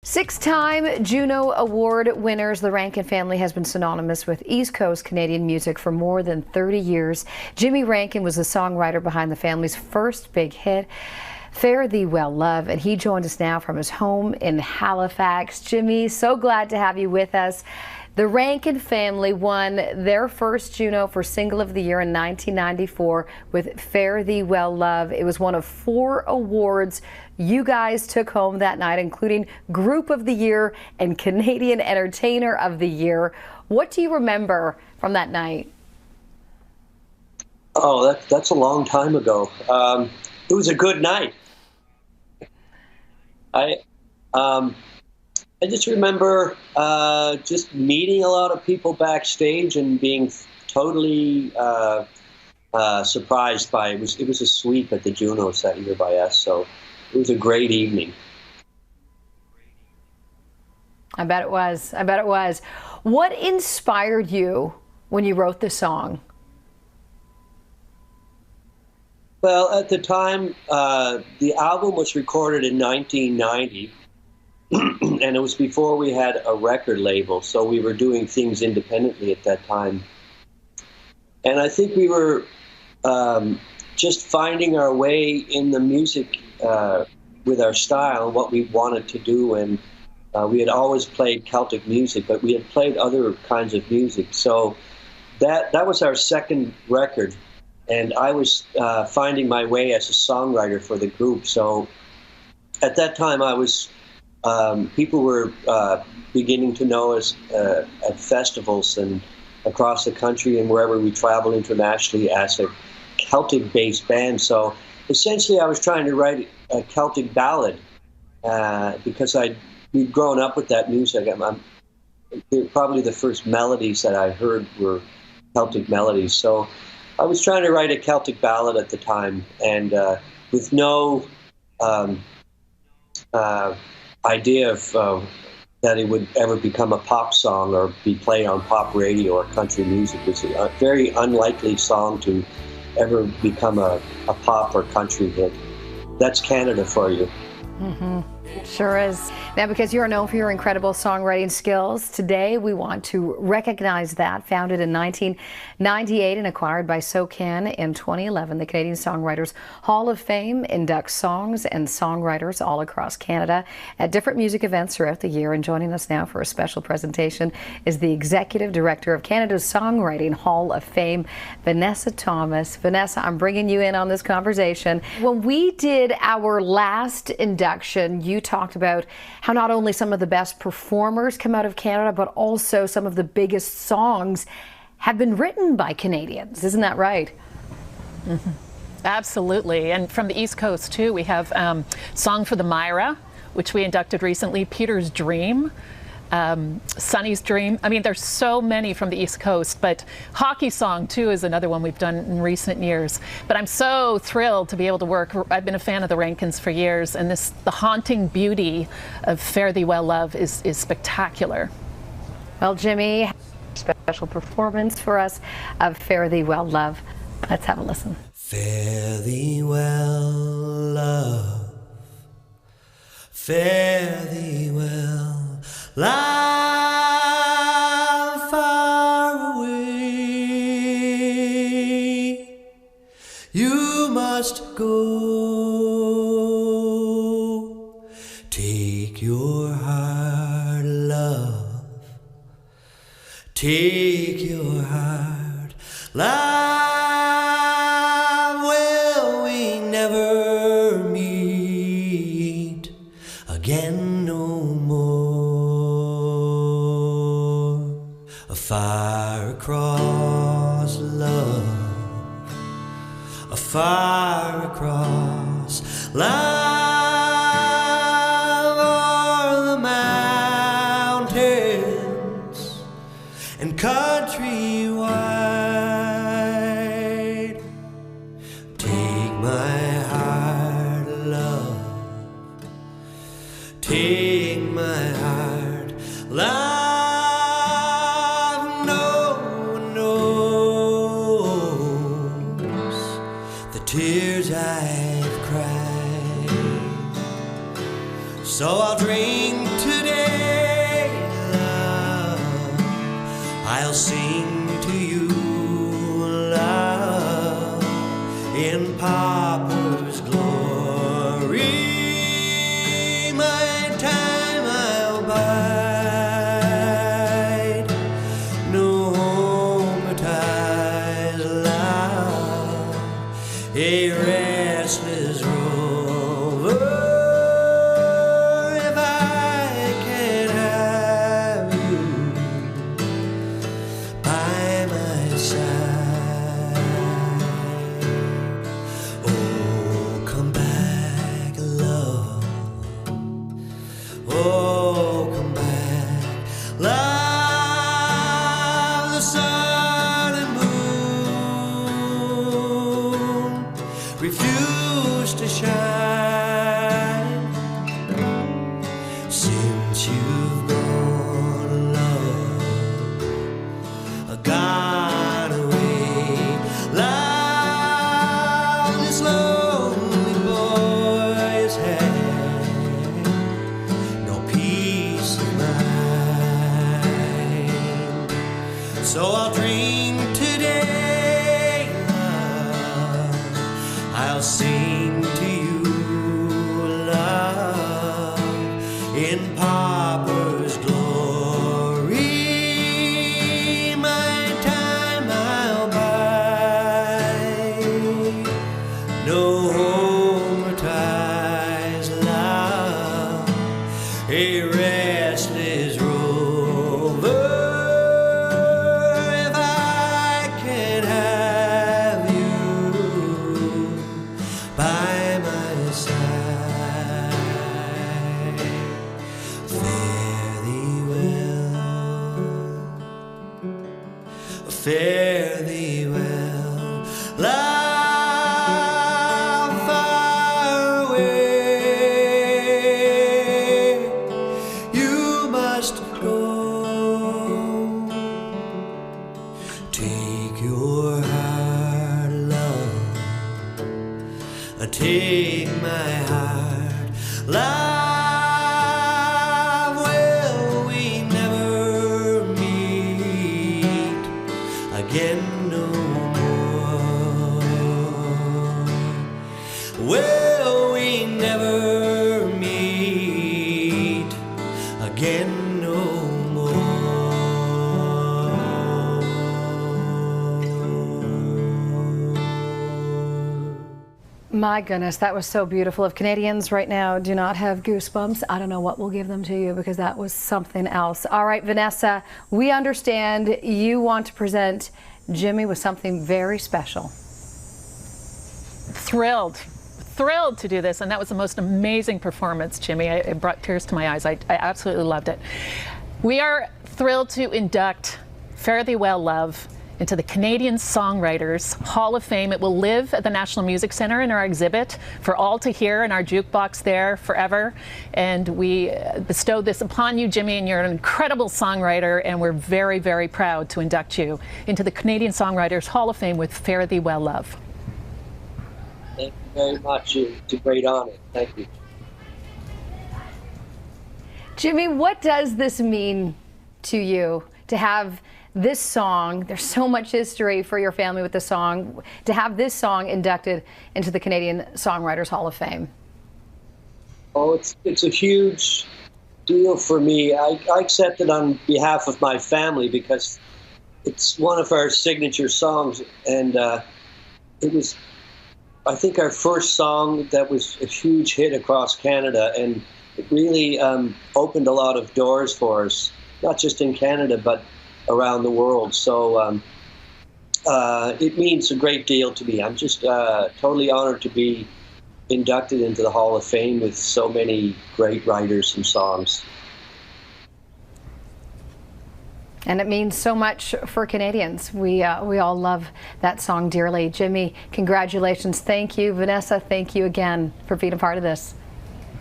Six-time Juno Award winners, the Rankin family has been synonymous with East Coast Canadian music for more than 30 years. Jimmy Rankin was the songwriter behind the family's first big hit, Fare Thee Well Love, and he joins us now from his home in Halifax. Jimmy, so glad to have you with us. The Rankin family won their first Juno for Single of the Year in 1994 with Fare Thee Well Love. It was one of 4 awards you guys took home that night, including Group of the Year and Canadian Entertainer of the Year. What do you remember from that night? Oh, that's a long time ago. It was a good night. I just remember just meeting a lot of people backstage and being totally surprised by it. It was a sweep at the Junos that year by us, so it was a great evening. I bet it was. I bet it was. What inspired you when you wrote this song? Well, at the time, the album was recorded in 1990. And it was before we had a record label, so we were doing things independently at that time. And I think we were just finding our way in the music with our style, what we wanted to do. And we had always played Celtic music, but we had played other kinds of music. So that was our second record. And I was finding my way as a songwriter for the group. So at that time, I was... people were beginning to know us at festivals and across the country and wherever we traveled internationally as a Celtic-based band. So essentially I was trying to write a Celtic ballad because we'd grown up with that music. Probably the first melodies that I heard were Celtic melodies. So I was trying to write a Celtic ballad at the time, and with no idea of that it would ever become a pop song or be played on pop radio or country music. It was a very unlikely song to ever become a pop or country hit. That's Canada for you. Mm-hmm. Sure is. Now, because you are known for your incredible songwriting skills, today we want to recognize that. Founded in 1998 and acquired by SOCAN in 2011, the Canadian Songwriters Hall of Fame inducts songs and songwriters all across Canada at different music events throughout the year. And joining us now for a special presentation is the Executive Director of Canada's Songwriting Hall of Fame, Vanessa Thomas. Vanessa, I'm bringing you in on this conversation. When we did our last induction, you talked about how not only some of the best performers come out of Canada, but also some of the biggest songs have been written by Canadians. Isn't that right? Mm-hmm. Absolutely. And from the East Coast, too, we have Song for the Myra, which we inducted recently, Peter's Dream, Sonny's Dream. I mean, there's so many from the East Coast, but Hockey Song, too, is another one we've done in recent years. But I'm so thrilled to be able to work. I've been a fan of the Rankins for years, and the haunting beauty of Fare Thee Well Love is spectacular. Well, Jimmy, special performance for us of Fare Thee Well Love. Let's have a listen. Fare thee well, love. Fare thee well. Lie far away, you must go. Take your heart, love. Take your heart, love. Will we never meet again no more? Far across love, far across love, o'er the mountains and country wide. Take my heart, love, take my heart, love. Tears I've cried, so I'll drink to oh, come back. Love, the sun and moon refuse to shine since you've gone, love, gone away. Love, this lonely boy's had no peace of mind. So I'll drink today, love. I'll sing to you, love, in pauper's glory. My time I'll buy, no home ties, love, a restless rover. If I can have you by my side, fare thee well, fare thee well, love, far away you must go. Take your heart, love, take my heart, love. Will we never meet again no more? Will we never meet again no more? My goodness, that was so beautiful. If Canadians right now do not have goosebumps, I don't know what will give them to you, because that was something else. All right, Vanessa, we understand you want to present Jimmy with something very special. Thrilled to do this, and that was the most amazing performance, Jimmy. It brought tears to my eyes. I absolutely loved it. We are thrilled to induct Fare Thee Well, Love into the Canadian Songwriters Hall of Fame. It will live at the National Music Centre in our exhibit for all to hear in our jukebox there forever. And we bestowed this upon you, Jimmy, and you're an incredible songwriter, and we're very, very proud to induct you into the Canadian Songwriters Hall of Fame with Fare Thee Well, Love. Thank you very much. It's a great honor. Thank you. Jimmy, what does this mean to you to have this song? There's so much history for your family with the song. To have this song inducted into the Canadian Songwriters Hall of Fame. Oh, it's a huge deal for me. I accept it on behalf of my family because it's one of our signature songs, and it was, I think, our first song that was a huge hit across Canada, and it really opened a lot of doors for us, not just in Canada, but around the world. So it means a great deal to me. I'm just totally honored to be inducted into the Hall of Fame with so many great writers and songs. And it means so much for Canadians. We all love that song dearly. Jimmy, congratulations. Thank you. Vanessa, thank you again for being a part of this.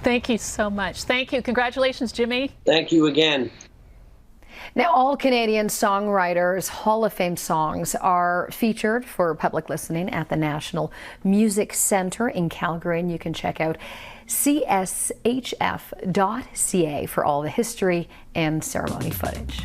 Thank you so much. Thank you. Congratulations, Jimmy. Thank you again. Now, all Canadian Songwriters Hall of Fame songs are featured for public listening at the National Music Centre in Calgary, and you can check out cshf.ca for all the history and ceremony footage.